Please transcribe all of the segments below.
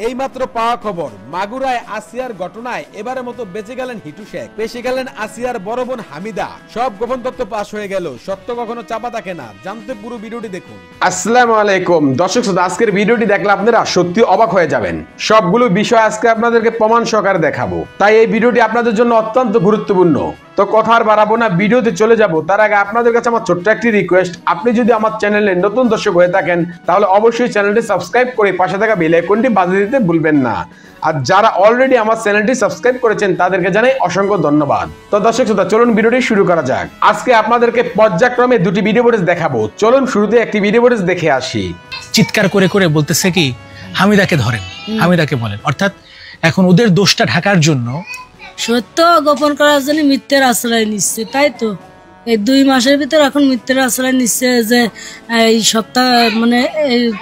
এইমাত্র পাওয়া খবর, মাগুরায় আসিয়ার ঘটনায় এবারের মতো বেঁচে গেলেন হিটু শেখ, পেশে গেলেন আসিয়ার বড় বোন হামিদা। সব গোপন তথ্য পাশ হয়ে গেল, সত্য কখনো চাপা থাকে না। জানতে পুরো ভিডিওটি দেখুন। আসসালামু আলাইকুম দর্শক শ্রোতা, আজকের ভিডিওটি দেখলে আপনারা সত্যি অবাক হয়ে যাবেন। সবগুলো বিষয় আজকে আপনাদেরকে প্রমাণ সহকারে দেখাবো, তাই এই ভিডিওটি আপনাদের জন্য অত্যন্ত গুরুত্বপূর্ণ। তো কথা আর বাড়াবো না, ভিডিওতে চলে যাব। তার আগে আপনাদের কাছে আমার ছোট্ট একটি রিকোয়েস্ট, আপনি যদি আমার চ্যানেলে নতুন দর্শক হয়ে থাকেন তাহলে অবশ্যই চ্যানেলটি সাবস্ক্রাইব করে পাশে থাকা বেল আইকনটি বাজিয়ে দিতে ভুলবেন না। আর যারা অলরেডি আমার চ্যানেলটি সাবস্ক্রাইব করেছেন তাদেরকে জানাই অসংখ্য ধন্যবাদ। তো দর্শক শ্রোতা, চলুন ভিডিওটি শুরু করা যাক। আজকে আপনাদেরকে পর্যায়ক্রমে দুটি ভিডিও ফুটেজ দেখাবো। চলুন শুরুতে একটি ভিডিও ফুটেজ দেখে আসি। চিৎকার করে করে বলতেছে কি, হামিদাকে ধরেন, হামিদাকে বলেন। অর্থাৎ এখন ওদের দোষটা ঢাকার জন্য, সত্য গোপন করার জন্য মিথ্যের আশ্রয় নিচ্ছে, তাই তো। এই 2 মাসের ভিতর এখন মিথ্যের আশ্রয় নিচ্ছে যে এই সপ্তাহ মানে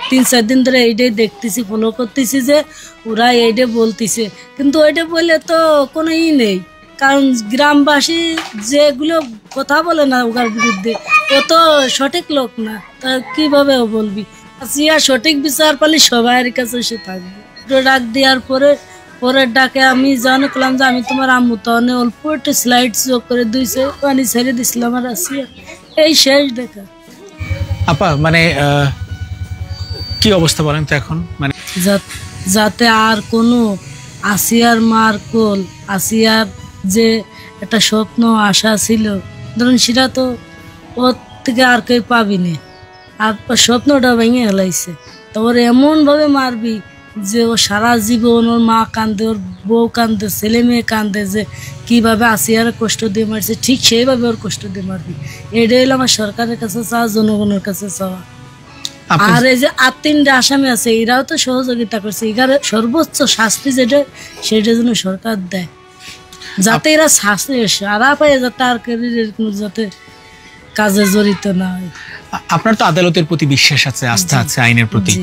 3-4 দিন ধরে এইটাই দেখতেছি, ফলো করতেছি যে ওরা এইটা বলতেছে, কিন্তু ওইটা বললে তো কোনো নেই। কারণ গ্রামবাসী যেগুলো কথা বলে না ওর বিরুদ্ধে, ও তো সঠিক লোক না, তা কিভাবে ও বলবি? আসিয়া সঠিক বিচার পালি সবার কাছে এসে থাকবে। ডাক দেওয়ার পরের ডাকে আমি জানলাম যে আমি তোমার আম্মু, তখন অল্প একটু স্লাইড যোগ করে দিয়েছে, পানি ছেড়ে দিছিলাম আর আসিয়া। এই শেষ দেখা। আপা মানে কি অবস্থা বলেন তো এখন? মানে যাতে আর কোনো আসিয়ার মার কোল, আসিয়ার যে একটা স্বপ্ন আশা ছিল, ধরুন সেটা তো ওর থেকে আর কেউ পাবি না। আর স্বপ্নটা ভেঙে হেলাইছে, তো ওর এমনভাবে মারবি যে ও সারা জীবন, ওর মা কান্দে, ওর বউ কান্দে, ছেলে মেয়ে কান্দে, যে কিভাবে আসিয়ার কষ্ট দিয়ে মারছে, ঠিক সেইভাবে ওর কষ্ট দিয়ে মারবি। এটাই হলো আমার সরকারের কাছে চাওয়া, জনগণের কাছে চাওয়া। আর এই যে 3টা আসামি আছে, এরাও তো সহযোগিতা করছে। এখানে সর্বোচ্চ শাস্তি যেটা, সেটা যেন সরকার দেয়, যাতে এরা শাস্তি সারা পায়, যাতে আর এরকম যাতে কাজে জড়িত না হয়। আপনার তো আদালতের প্রতি বিশ্বাস আছে, আস্থা আছে, আইনের প্রতি।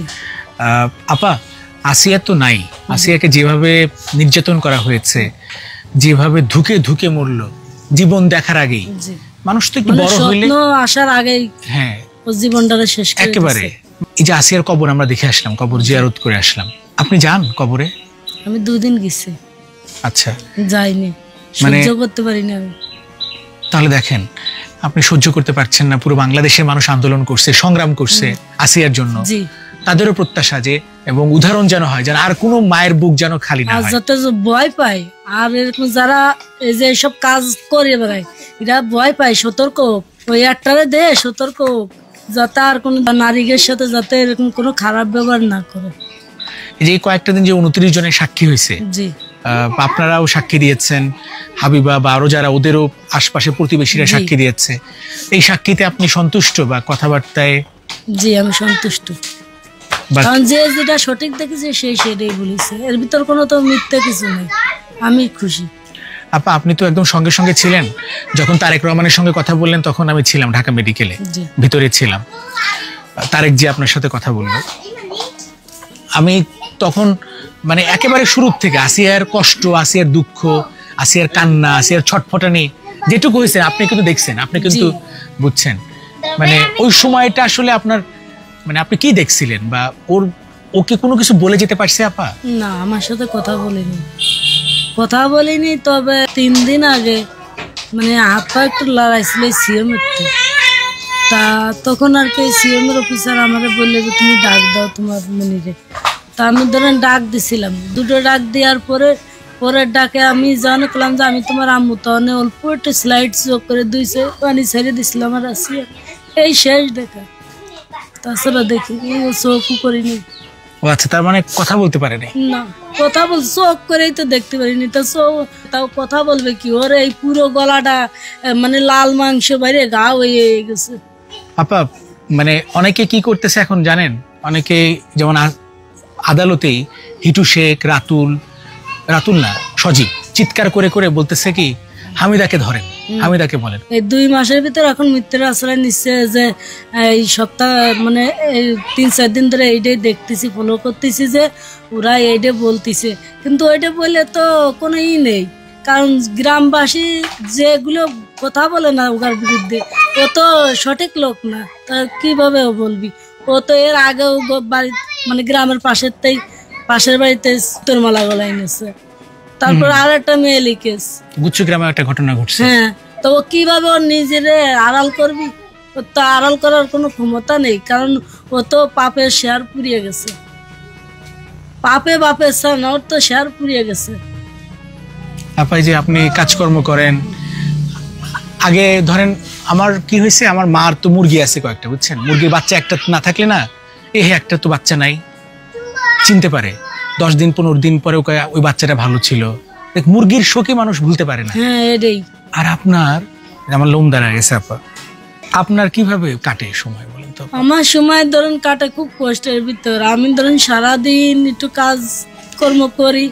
আপা, আসিয়া তো নাই। আসিয়াকে যেভাবে নির্যাতন করা হয়েছে, যেভাবে ধুকে ধুকে মরলো জীবন দেখার আগেই, মানুষ তো একটু বড় হইলে, আসার আগেই, হ্যাঁ, ও জীবনটারে শেষ করে একেবারে। এই যে আসিয়ার কবর আমরা দেখে আসলাম, কবর জিয়ারত করে আসলাম। আপনি যান কবরে? আমি 2 দিন গেছি। আচ্ছা, যাইনি, সহ্য করতে পারিনি আমি। তাহলে দেখেন, আপনি সহ্য করতে পারছেন না। পুরো বাংলাদেশের মানুষ আন্দোলন করছে, সংগ্রাম করছে আসিয়ার জন্য। তাদেরও প্রত্যাশা যে, এবং উদাহরণ যেন হয়, যেন আর কোনো মায়ের বুক যেন খালি না হয়, যাতে ভয় পায়। আর এরকম যারা এই যে সব কাজ করে বেড়ায়, এরা ভয় পায়, সতর্ক হোক, ওই একটারে দে সতর্ক হোক, যাতে আর কোনো নারীদের সাথে যাতে এরকম কোনো খারাপ ব্যবহার না করে। এই যে কয়েকটা দিন যে 29 জনের সাক্ষী হয়েছে, আপনারাও সাক্ষী দিয়েছেন, হাবিবা বা আরো যারা, ওদেরও আশপাশে প্রতিবেশীরা সাক্ষী দিয়েছে। এই সাক্ষীতে আপনি সন্তুষ্ট বা কথাবার্তায়? জি, আমি সন্তুষ্ট। কারণ যে যেটা সঠিক দেখেছে সেই সেটাই বলেছে, এর ভিতর কোনো তো মিথ্যে কিছু নেই। আমি খুশি। আপা, আপনি তো একদম সঙ্গে সঙ্গে ছিলেন যখন তারেক রহমানের সঙ্গে কথা বললেন, তখন আমি ছিলাম ঢাকা মেডিকেলে, ভিতরে ছিলাম। তারেক জি আপনার সাথে কথা বললো, আমি তখন মানে একেবারে শুরুর থেকে আসিয়ার কষ্ট, আসিয়ার দুঃখ, আসিয়ার কান্না, আসিয়ার ছটফটানি যেটুকু হয়েছে আপনি কিন্তু দেখছেন, আপনি কিন্তু বুঝছেন। মানে ওই সময়টা আসলে আপনার, মানে আপনি কি দেখছিলেন, বা ওকে কোনো কিছু বলে যেতে পারছে আপা? না, আমার সাথে কথা বলিনি। তবে 3 দিন আগে মানে হাত পা একটু লড়াইছিল সিএম একটু, তা তখন আর কি সিএম এর অফিসার আমাকে বললে যে তুমি ডাক দাও তোমার মনিরে। তা আমি ধরেন ডাক দিছিলাম, 2টো ডাক দেওয়ার পরের ডাকে আমি জানলাম যে আমি তোমার আম্মু, তখন অল্প একটু স্লাইড যোগ করে দিয়েছে, পানি ছেড়ে দিছিলাম আর আসিয়া। এই শেষ দেখা, তাছাড়া দেখি চোখও করিনি। ও আচ্ছা, তার মানে কথা বলতে পারেনি? না, কথা বল চোখ করেই তো দেখতে পারিনি, তাও কথা বলবে কি? ওর এই পুরো গলাটা মানে লাল মাংস বাইরে গা হয়ে গেছে। আপা, মানে অনেকে কি করতেছে এখন জানেন? অনেকে যেমন আদালতেই হিটু শেখ, রাতুল না, সজীব চিৎকার করে করে বলতেছে কি, হামিদাকে ধরেন, হামিদাকে বলেন। এই 2 মাসের ভিতর এখন মিথ্যের আশ্রয় নিচ্ছে, যে এই সপ্তাহ মানে 3-4 দিন ধরে এইটাই দেখতেছি, ফলো করতেছি যে ওরা এইটা বলতেছে, কিন্তু ওইটা বললে তো কোনো নেই। কারণ গ্রামবাসী যেগুলো কথা বলে না ওর বিরুদ্ধে, ও তো সঠিক লোক না, তা কিভাবে ও বলবি? ও তো এর আগেও বাড়ি মানে গ্রামের পাশের বাড়িতে তোরমালা গলায় নিয়েছে। তারপর আর একটা মেয়ে লিখেছে গুচ্ছ গ্রামে একটা ঘটনা ঘটছে। হ্যাঁ, তো ও কিভাবে ওর নিজের আড়াল করবি? ওর তো আড়াল করার কোনো ক্ষমতা নেই, কারণ ও তো পাপের শেয়ার পুড়িয়ে গেছে। পাপে বাপের সান, ওর তো শেয়ার পুড়িয়ে গেছে। আপাই যে আপনি কাজকর্ম করেন, আগে ধরেন আমার কি হয়েছে, আমার মার তো মুরগি আছে কয়েকটা, বুঝছেন, মুরগির বাচ্চা একটা না থাকলে না, একটা তো বাচ্চা নাই, চিনতে পারে 10 দিন 15 দিন পরে ওই বাচ্চাটা ভালো ছিল। দেখ, মুরগির শোকে মানুষ ভুলতে পারে না। হ্যাঁ, এটাই। আর আপনার, আমার লোম দাঁড়া গেছে আপা, আপনার কিভাবে কাটে সময় বলেন তো? আমার সময় ধরেন কাটে খুব কষ্টের ভিতর। আমি ধরেন সারাদিন একটু কাজ কর্ম করি,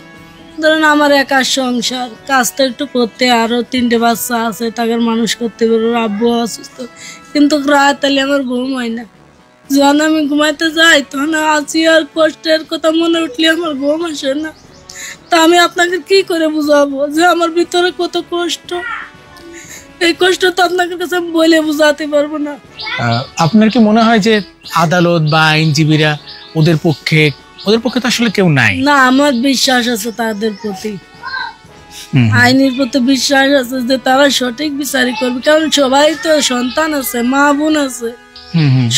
ধরেন আমার একা সংসার, কাজ তো একটু করতে, আরো 3টে বাচ্চা আছে, তাকে মানুষ করতে পারবো, আব্বু অসুস্থ, কিন্তু রাত তাহলে আমার ঘুম হয় না। যখন আমি ঘুমাইতে যাই তখন আছি আর কষ্টের কথা মনে উঠলে আমার ঘুম আসে না। তা আমি আপনাকে কি করে বুঝাবো যে আমার ভিতরে কত কষ্ট? এই কষ্ট তো আপনাদের কাছে আমি বলে বুঝাতে পারবো না। আপনার কি মনে হয় যে আদালত বা আইনজীবীরা ওদের পক্ষে তো আসলে কেউ নাই? না, আমার বিশ্বাস আছে তাদের প্রতি, আইনের প্রতি বিশ্বাস আছে যে তারা সঠিক বিচারই করবে, কারণ সবাই তো সন্তান আছে, মা বোন আছে,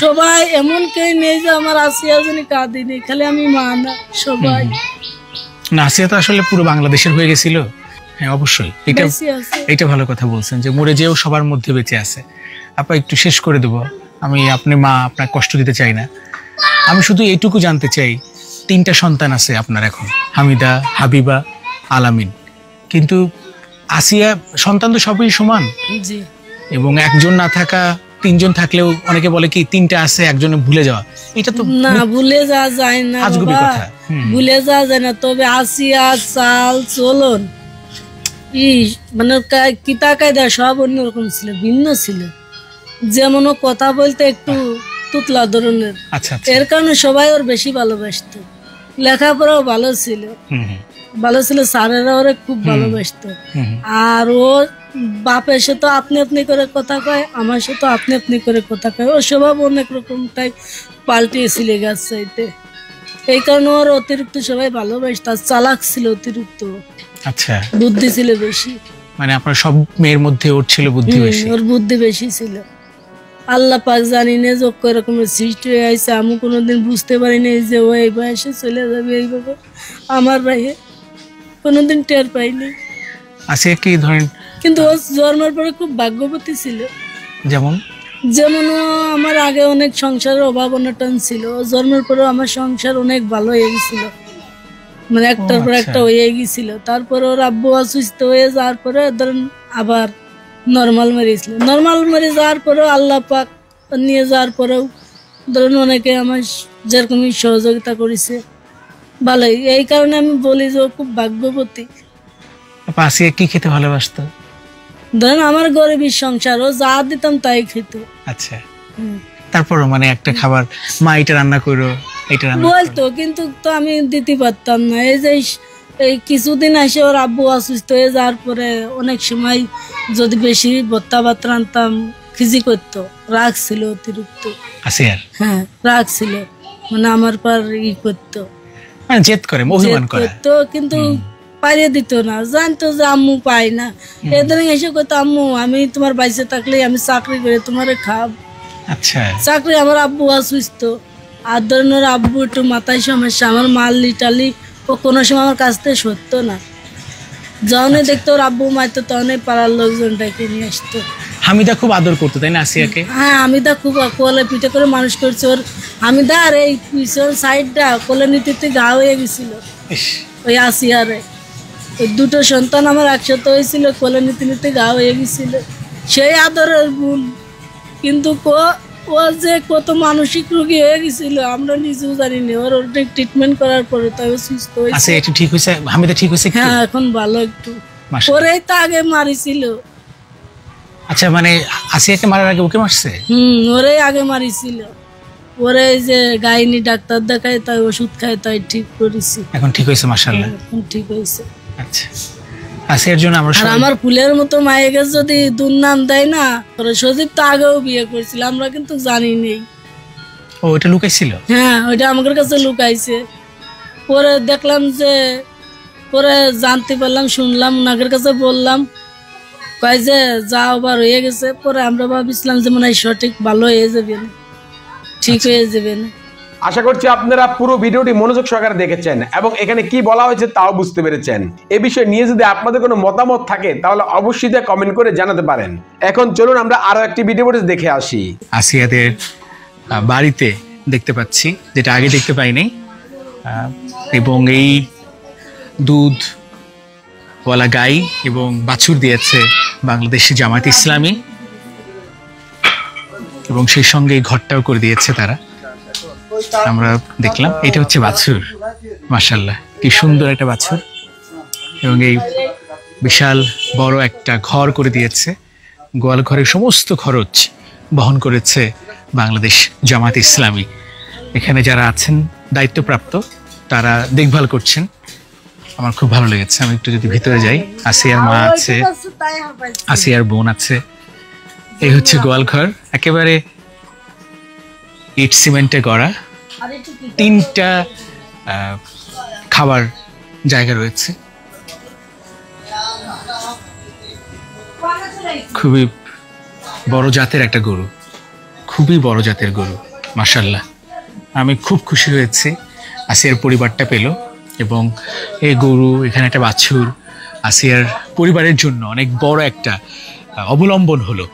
সবাই এমন কেউ নেই যে আমার আসিয়া জানি কাঁদিনি, খালি আমি মা না, সবাই। না, আসিয়া তো আসলে পুরো বাংলাদেশের হয়ে গেছিল। হ্যাঁ, অবশ্যই এটা ভালো কথা বলছেন যে মরে যেও সবার মধ্যে বেঁচে আছে। আপা একটু শেষ করে দেব, আমি আপনি মা, আপনার কষ্ট দিতে চাই না, আমি শুধু এইটুকু জানতে চাই, 3টা সন্তান আছে আপনার এখন, হামিদা, হাবিবা, আলামিন, কিন্তু আসিয়া সন্তান তো সবই সমান, এবং একজন না থাকা 3জন থাকলেও অনেকে বলে কি 3টা আছে একজনে ভুলে যাওয়া, এটা তো না, ভুলে যাওয়া যায় না, ভুলে যাওয়া যায় না। তবে আসিয়া চাল চলন মানে কিতা কায়দা সব অন্যরকম ছিল, ভিন্ন ছিল। যেমন ও কথা বলতে একটু তুতলা ধরনের, এর কারণে সবাই ওর বেশি ভালোবাসতো। লেখাপড়াও ভালো ছিল, স্যারেরা ওরে খুব ভালোবাসতো। আর ও বাপের সাথে আপনি আপনি করে কথা কয়, আমার সাথে আপনি আপনি করে কথা কয়। ওর স্বভাব অনেক রকমটাই পাল্টিয়েছিল গেছে, এই কারণে ওর অতিরিক্ত সবাই ভালোবাসত। আর চালাক ছিল অতিরিক্ত, আচ্ছা, বুদ্ধি ছিল বেশি। মানে আপনার সব মেয়ের মধ্যে ওর ছিল বুদ্ধি বেশি? ওর বুদ্ধি বেশি ছিল। আল্লাহ পাক জানি না যে রকমের সৃষ্টি হয়ে আছে, আমি কোনোদিন বুঝতে পারিনি যে ও এই বয়সে চলে যাবে এইভাবে আমার বাইরে, কোনোদিন টের পাইনি। আচ্ছা, কি ধরেন, কিন্তু ও জন্মের পরে খুব ভাগ্যবতী ছিল। যেমন ও আমার আগে অনেক সংসারের অভাব অনটন ছিল, ও জন্মের পরে আমার সংসার অনেক ভালো হয়ে গেছিল, মানে একটার পর একটা হয়ে গেছিল। তারপরে ওর আব্বু অসুস্থ হয়ে যাওয়ার পরে ধরেন আবার নর্মাল মেরেছিল। নর্মাল মেরে যাওয়ার পরেও আল্লাহ পাক নিয়ে যাওয়ার পরেও ধরেন অনেকে আমার যেরকমই সহযোগিতা করেছে, ভালোই। এই কারণে আমি বলি যে ও খুব ভাগ্যবতী। আসিয়া কি খেতে ভালোবাসতো? ধরেন আমার গরিবের সংসার, ও যা দিতাম তাই খেত। আচ্ছা, তারপরও মানে একটা খাবার মা এটা রান্না করো, এটা রান্না বলতো, কিন্তু তো আমি দিতে পারতাম না। এই যে এই কিছুদিন আসে ওর আব্বু অসুস্থ হয়ে যাওয়ার পরে অনেক সময় যদি বেশি ভর্তা ভাত রান্তাম, খিজি করতো, রাগ ছিল অতিরিক্ত। হ্যাঁ, রাগ ছিল, মানে আমার পর করতো, জেদ করে, অভিমান করতো, কিন্তু পাইয়ে দিত না, জানতো যে আম্মু পাই না। এদের এসে কইতো, আম্মু আমি তোমার বাইসে থাকলে আমি চাকরি করে তোমারে খাব। আচ্ছা, চাকরি, আমার আব্বু অসুস্থ, আর ধরেন ওর আব্বু একটু মাথায় সমস্যা, আমার মাল্লি টালি ও কোনো সময় আমার কাছ থেকে সরতো না। যখনই দেখতো ওর আব্বু মাইতো তখনই পাড়ার লোকজনটাকে নিয়ে আসতো। হামিদা খুব আদর করতো, তাই না আসিয়াকে? হ্যাঁ, হামিদা খুব কোলে পিঠে করে মানুষ করছে ওর। হামিদা আর এই পিছন সাইডটা কোলে নিতে ঘা হয়ে গেছিল ওই আসিয়ারে। ওই 2টো সন্তান আমার একসাথে হয়েছিল, কোলে নিতে ঘা হয়ে গেছিল, সেই আদরের ভুল। কিন্তু ও যে কত মানসিক রোগী হয়ে গেছিল আমরা নিজেও জানি না। ওর অনেক ট্রিটমেন্ট করার পরে তাই সুস্থ হয়েছে। আচ্ছা, একটু ঠিক হয়েছে? হামিদা ঠিক হয়েছে? হ্যাঁ, এখন ভালো একটু। ওরেই তো আগে মারিছিল। আচ্ছা, মানে আসিয়াকে মারার আগে ওকে মারছে? ওরেই আগে মারিছিল। ওরে যে গাইনি ডাক্তার দেখায়, তাই ওষুধ খায়, তাই ঠিক করেছি। এখন ঠিক হয়েছে মাশাআল্লাহ? এখন ঠিক হয়েছে। আচ্ছা, আসিয়ার জন্য আমরা আমার ফুলের মতো মায়েকে যদি দুর্নাম দেয় না, সজীব তো আগেও বিয়ে করেছিল, আমরা কিন্তু জানি নেই। ও, ওটা লুকাইছিল? হ্যাঁ, ওইটা আমাদের কাছে লুকাইছে। পরে দেখলাম যে পরে জানতে পারলাম, শুনলাম, ওনাদের কাছে বললাম, কয় যে যা আবার হয়ে গেছে। পরে আমরা ভাবছিলাম যে মনে হয় সঠিক ভালো হয়ে যাবে না, ঠিক হয়ে যাবে না। আশা করছি আপনারা পুরো ভিডিওটি মনোযোগ সহকারে দেখেছেন এবং এখানে কি বলা হয়েছে তাও বুঝতে পেরেছেন। এ বিষয়ে নিয়ে যদি আপনাদের কোনো মতামত থাকে তাহলে অবশ্যই তা কমেন্ট করে জানাতে পারেন। এখন চলুন আমরা আরো একটি ভিডিও দেখে আসি। আসিয়াদের বাড়িতে দেখতে পাচ্ছি, যেটা আগে দেখতে পাইনি, এবং এই দুধওয়ালা গাই এবং বাছুর দিয়েছে বাংলাদেশ জামায়াত ইসলামী, এবং সেই সঙ্গে এই ঘরটাও করে দিয়েছে তারা। আমরা দেখলাম এটা হচ্ছে বাছুর, মাশাআল্লাহ কি সুন্দর একটা বাছুর, এবং এই বিশাল বড় একটা ঘর করে দিয়েছে। গোয়াল ঘরের সমস্ত খরচ বহন করেছে বাংলাদেশ জামায়াত ইসলামী। এখানে যারা আছেন দায়িত্বপ্রাপ্ত তারা দেখভাল করছেন। আমার খুব ভালো লেগেছে। আমি একটু যদি ভিতরে যাই, আসিয়ার মা আছে, আসিয়ার বোন আছে। এই হচ্ছে গোয়াল ঘর, একেবারে ইট সিমেন্টে গড়া। 3টা খাবার জায়গা রয়েছে। খুবই বড় জাতের একটা গরু, খুবই বড় জাতের গরু, মাশাআল্লাহ। আমি খুব খুশি হয়েছি আসিয়ার পরিবারটা পেল, এবং এই গরু, এখানে একটা বাছুর আসিয়ার পরিবারের জন্য অনেক বড় একটা অবলম্বন হলো।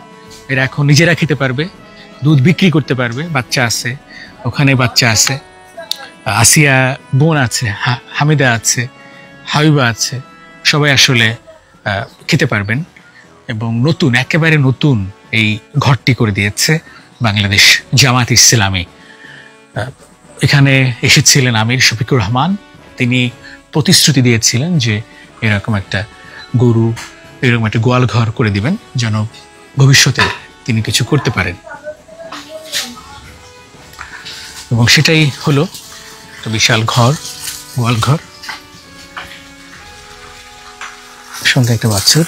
এরা এখন নিজেরা খেতে পারবে, দুধ বিক্রি করতে পারবে, বাচ্চা আছে, ওখানে বাচ্চা আছে, আসিয়া বোন আছে, হামিদা আছে, হাবিবা আছে, সবাই আসলে খেতে পারবেন। এবং নতুন, একেবারে নতুন এই ঘরটি করে দিয়েছে বাংলাদেশ জামায়াত ইসলামী। এখানে এসেছিলেন আমির শফিকুর রহমান, তিনি প্রতিশ্রুতি দিয়েছিলেন যে এরকম একটা গরু, এরকম একটা গোয়াল ঘর করে দিবেন যেন ভবিষ্যতে তিনি কিছু করতে পারেন, এবং সেটাই হলো। একটা বিশাল ঘর, গোয়াল ঘর, সঙ্গে একটা বাছুর।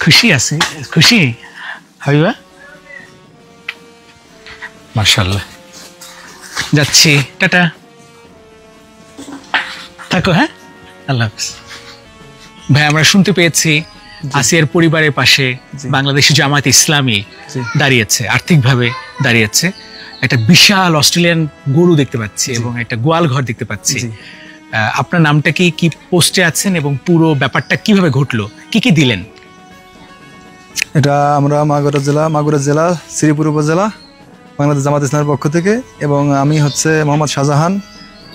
খুশি আছে, খুশি হাবিবা? মাশাআল্লাহ। যাচ্ছি, টাটা, থাকো। হ্যাঁ, আল্লাহ হাফেজ। ভাই, আমরা শুনতে পেয়েছি আসিয়ার পরিবারের পাশে বাংলাদেশ জামায়াত ইসলামী দাঁড়িয়েছে, আর্থিকভাবে দাঁড়িয়েছে। একটা বিশাল অস্ট্রেলিয়ান গরু দেখতে পাচ্ছি এবং একটা গোয়াল ঘর দেখতে পাচ্ছি। আপনার নামটা কি পোস্টে আছেন এবং পুরো ব্যাপারটা কিভাবে ঘটলো, কি দিলেন? এটা আমরা মাগুরা জেলা শ্রীপুর উপজেলা বাংলাদেশ জামায়াত ইসলামের পক্ষ থেকে, এবং আমি হচ্ছে মোহাম্মদ শাহজাহান।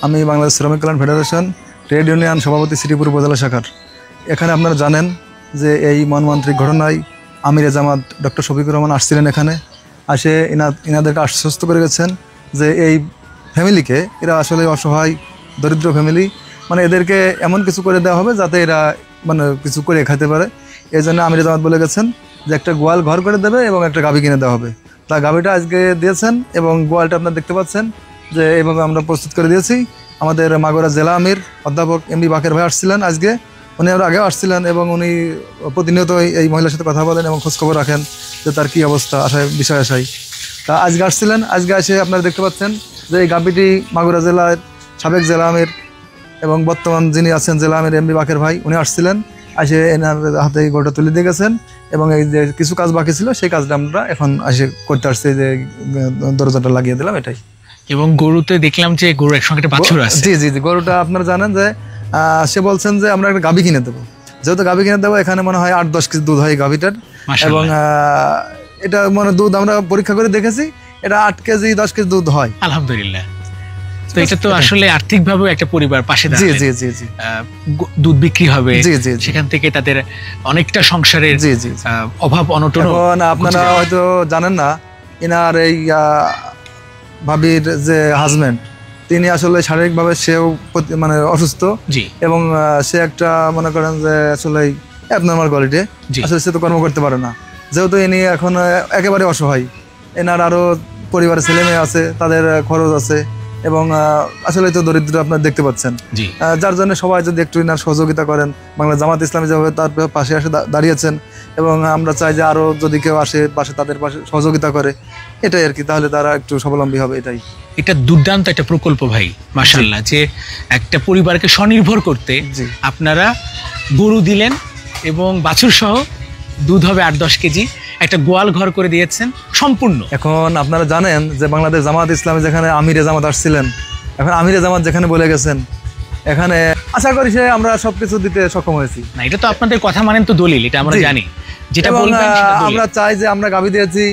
আমি বাংলাদেশ শ্রমিক কল্যাণ ফেডারেশন ট্রেড ইউনিয়ন সভাপতি শ্রীপুর উপজেলা শাখার। এখানে আপনারা জানেন যে এই মর্মান্তিক ঘটনায় আমিরে জামাত ডক্টর শফিকুর রহমান আসছিলেন। এখানে আসে ইনাদেরকে আশ্বস্ত করে গেছেন যে এই ফ্যামিলিকে, এরা আসলে অসহায় দরিদ্র ফ্যামিলি, মানে এদেরকে এমন কিছু করে দেওয়া হবে যাতে এরা মানে কিছু করে খাইতে পারে। এই জন্য আমিরে জামাত বলে গেছেন যে একটা গোয়াল ঘর করে দেবে এবং একটা গাভী কিনে দেওয়া হবে। তা গাভীটা আজকে দিয়েছেন এবং গোয়ালটা আপনারা দেখতে পাচ্ছেন যে এইভাবে আমরা প্রস্তুত করে দিয়েছি। আমাদের মাগুরা জেলা আমির অধ্যাপক এমবি বাকের ভাই আসছিলেন আজকে, উনি আমরা আগেও আসছিলেন এবং উনি প্রতিনিয়ত এই মহিলার সাথে কথা বলেন এবং খোঁজখবর রাখেন যে তার কী অবস্থা, বিষয় আশায়। তা আজকে আসছিলেন, আজকে এসে আপনারা দেখতে পাচ্ছেন যে এই গাভীটি মাগুরা জেলার সাবেক জেলা আমির এবং বর্তমান যিনি আছেন জেলা আমির এমবি বাকের ভাই, উনি আসছিলেন, এসে এনার হাতে গোটা তুলে দিয়ে গেছেন। এবং এই যে কিছু কাজ বাকি ছিল সেই কাজটা আমরা এখন এসে করতে আসছি, যে দরজাটা লাগিয়ে দিলাম, এটাই। এবং গরুতে দেখলাম যে গরু একসঙ্গে একটা বাছুর আছে। জি, গরুটা আপনারা জানেন যে সে বলছেন যে আমরা একটা গাভী কিনে দেবো, যেহেতু গাভী কিনে দেবো, এখানে মনে হয় 8-10 কেজি দুধ হয় গাভীটার। এবং এটা মানে দুধ আমরা পরীক্ষা করে দেখেছি, এটা 8 কেজি 10 কেজি দুধ হয়, আলহামদুলিল্লাহ। তো এটা তো আসলে আর্থিকভাবে একটা পরিবার পাশে দাঁড়ায়। জি, দুধ বিক্রি হবে, সেখান থেকে তাদের অনেকটা সংসারের অভাব অনটন। আপনারা হয়তো জানেন না, এনার এই ভাবির যে হাজবেন্ড, তিনি আসলে শারীরিকভাবে সেও মানে অসুস্থ, এবং সে একটা মনে করেন যে আসলে অ্যাবনর্মাল কোয়ালিটি, আসলে সে তো কর্ম করতে পারে না। যেহেতু ইনি এখন একেবারে অসহায়, এনার আরও পরিবারের ছেলে মেয়ে আছে, তাদের খরচ আছে, এবং আসলে তো দরিদ্র আপনারা দেখতে পাচ্ছেন, জি যার জন্য সবাই যদি একটু ইনার সহযোগিতা করেন, বাংলা জামাত ইসলামী যেভাবে তার পাশে এসে দাঁড়িয়েছেন, এবং আমরা চাই যে আরও যদি কেউ আসে পাশে তাদের পাশে সহযোগিতা করে, এটাই আর কি, তাহলে তারা একটু স্বাবলম্বী হবে। এটাই এটা দুর্দান্ত একটা প্রকল্প ভাই, মাশাআল্লাহ, যে একটা পরিবারকে স্বনির্ভর করতে জি। আপনারা গরু দিলেন এবং বাছুর সহ দুধ হবে 8-10 কেজি, একটা গোয়াল ঘর করে দিয়েছেন সম্পূর্ণ। এখন আপনারা জানেন যে বাংলাদেশ জামাত ইসলামী যেখানে আমিরে জামাত আসছিলেন, এখন আমিরে জামাত যেখানে বলে গেছেন, এখানে আশা করি সে আমরা সবকিছু দিতে সক্ষম হয়েছি। না, এটা তো আপনাদের কথা মানেন তো দলিল, এটা আমরা জি। জানি, যেটা এবং বলবেন সেটা দলিল। আমরা চাই যে আমরা গাভী দিয়েছি,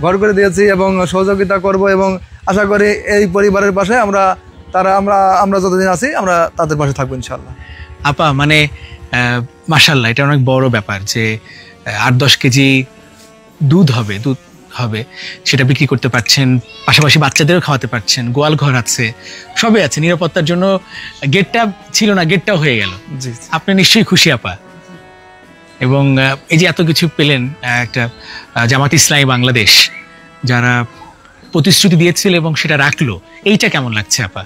ঘর করে দিয়েছি এবং সহযোগিতা করব, এবং আশা করি এই পরিবারের পাশে আমরা যতদিন আছি আমরা তাদের পাশে থাকবো ইনশাআল্লাহ। আপা মানে মাশাআল্লাহ, এটা অনেক বড় ব্যাপার যে 8-10 কেজি দুধ হবে সেটা বিক্রি করতে পারছেন, পাশাপাশি বাচ্চাদেরও খাওয়াতে পারছেন, গোয়াল ঘর আছে, সবই আছে, নিরাপত্তার জন্য গেটটা ছিল না, গেটটাও হয়ে গেল। জি আপনি নিশ্চয়ই খুশি আপা। এবং এই যে এত কিছু পেলেন, একটা জামাত ইসলামী বাংলাদেশ যারা প্রতিশ্রুতি দিয়েছিল এবং সেটা রাখলো, এইটা কেমন লাগছে আপা?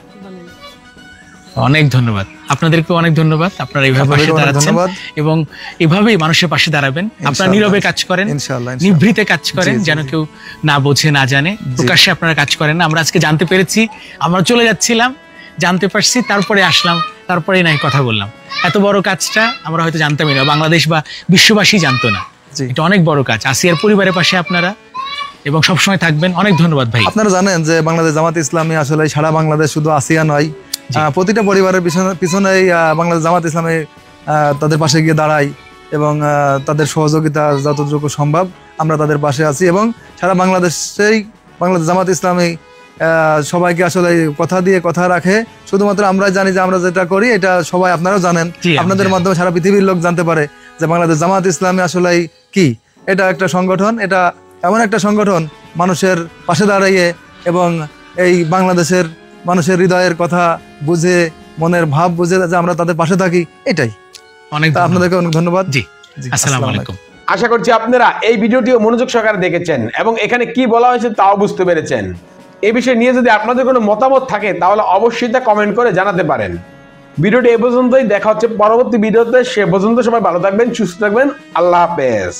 অনেক ধন্যবাদ, আপনাদেরকেও অনেক ধন্যবাদ, আপনারা এইভাবে পাশে আপনাদেরকেও অনেক দাঁড়াচ্ছেন ধন্যবাদ। এবং এভাবেই মানুষের পাশে দাঁড়াবেন। আপনারা ইনশাআল্লাহ। নীরবে কাজ করেন, ইনশাআল্লাহ। নিভৃতে কাজ করেন, জি, জি, যেন জি। কেউ না বোঝে না জানে, প্রকাশ্যে আপনারা কাজ করেন না। আমরা আজকে জানতে পেরেছি, আমরা চলে যাচ্ছিলাম, জানতে পারছি, তারপরে আসলাম, তারপরেই নাই কথা বললাম। এত বড় কাজটা আমরা হয়তো জানতামই না, বাংলাদেশ বা বিশ্ববাসী জানতো না। জি। এটা অনেক বড় কাজ, আসিয়ার পরিবারের পাশে আপনারা এবং সবসময় থাকবেন। অনেক ধন্যবাদ ভাই। আপনারা জানেন যে বাংলাদেশ জামাত ইসলামী আসলে সারা বাংলাদেশ, শুধু আসিয়া নয়, প্রতিটা পরিবারের পিছনেই বাংলাদেশ জামাত ইসলামী তাদের পাশে গিয়ে দাঁড়ায়, এবং তাদের সহযোগিতা যতটুকু সম্ভব আমরা তাদের পাশে আছি, এবং সারা বাংলাদেশেই বাংলাদেশ জামাত ইসলামী সবাইকে আসলে কথা দিয়ে কথা রাখে। শুধুমাত্র আমরা জানি যে আমরা যেটা করি এটা সবাই আপনারাও জানেন, জি, আপনাদের মাধ্যমে সারা পৃথিবীর লোক জানতে পারে যে বাংলাদেশ জামাত ইসলামী আসলে কি। এটা একটা সংগঠন, এটা এমন একটা সংগঠন মানুষের পাশে দাঁড়িয়ে এবং এই বাংলাদেশের মানুষের হৃদয়ের কথা বুঝে, মনের ভাব বুঝে যে আমরা তাদের পাশে থাকি, এটাই। অনেক তা আপনাদেরকে অনেক ধন্যবাদ। জি, জি, আসসালামু আসসালামু আলাইকুম। আশা করছি আপনারা এই ভিডিওটিও মনোযোগ সহকারে দেখেছেন এবং এখানে কি বলা হয়েছে তাও বুঝতে পেরেছেন। এই বিষয় নিয়ে যদি আপনাদের কোনো মতামত থাকে তাহলে অবশ্যই তা কমেন্ট করে জানাতে পারেন। ভিডিওটি এ পর্যন্তই, দেখা হচ্ছে পরবর্তী ভিডিওতে। সে পর্যন্ত সবাই ভালো থাকবেন, সুস্থ থাকবেন, আল্লাহ হাফেজ।